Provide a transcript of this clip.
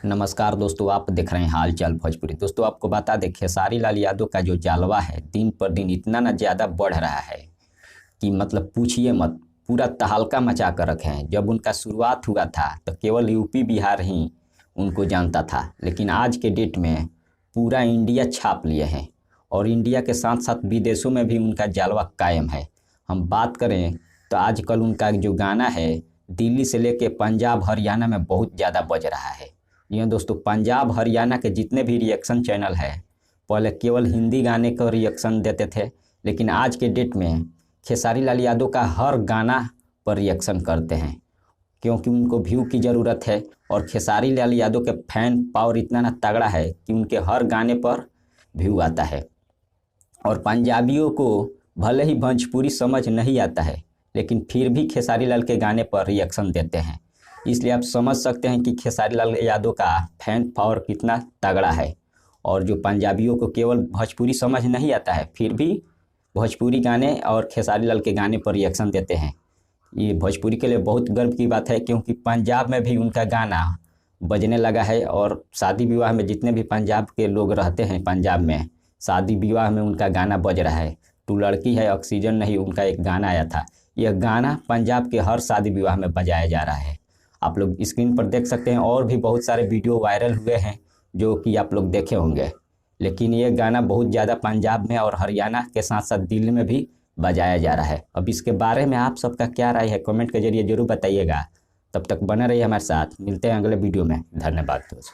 नमस्कार दोस्तों, आप देख रहे हैं हाल चाल भोजपुरी। दोस्तों आपको बता दें, खेसारी लाल यादव का जो जालवा है दिन पर दिन इतना ना ज़्यादा बढ़ रहा है कि मतलब पूछिए मत। पूरा तहलका मचा कर रखे हैं। जब उनका शुरुआत हुआ था तो केवल यूपी बिहार ही उनको जानता था, लेकिन आज के डेट में पूरा इंडिया छाप लिए हैं और इंडिया के साथ साथ विदेशों में भी उनका जालवा कायम है। हम बात करें तो आजकल उनका जो गाना है दिल्ली से लेके पंजाब हरियाणा में बहुत ज़्यादा बज रहा है। जी हाँ दोस्तों, पंजाब हरियाणा के जितने भी रिएक्शन चैनल है पहले केवल हिंदी गाने का रिएक्शन देते थे, लेकिन आज के डेट में खेसारी लाल यादव का हर गाना पर रिएक्शन करते हैं क्योंकि उनको व्यू की ज़रूरत है। और खेसारी लाल यादव के फैन पावर इतना ना तगड़ा है कि उनके हर गाने पर व्यू आता है। और पंजाबियों को भले ही भोजपुरी समझ नहीं आता है, लेकिन फिर भी खेसारी लाल के गाने पर रिएक्शन देते हैं। इसलिए आप समझ सकते हैं कि खेसारी लाल यादव का फैन पावर कितना तगड़ा है। और जो पंजाबियों को केवल भोजपुरी समझ नहीं आता है, फिर भी भोजपुरी गाने और खेसारी लाल के गाने पर रिएक्शन देते हैं। ये भोजपुरी के लिए बहुत गर्व की बात है, क्योंकि पंजाब में भी उनका गाना बजने लगा है। और शादी विवाह में जितने भी पंजाब के लोग रहते हैं, पंजाब में शादी विवाह में उनका गाना बज रहा है। तू लड़की है ऑक्सीजन नहीं, उनका एक गाना आया था। यह गाना पंजाब के हर शादी विवाह में बजाया जा रहा है। आप लोग स्क्रीन पर देख सकते हैं। और भी बहुत सारे वीडियो वायरल हुए हैं जो कि आप लोग देखे होंगे, लेकिन ये गाना बहुत ज़्यादा पंजाब में और हरियाणा के साथ साथ दिल्ली में भी बजाया जा रहा है। अब इसके बारे में आप सबका क्या राय है, कमेंट के जरिए जरूर बताइएगा। तब तक बने रहिए हमारे साथ। मिलते हैं अगले वीडियो में। धन्यवाद दोस्तों।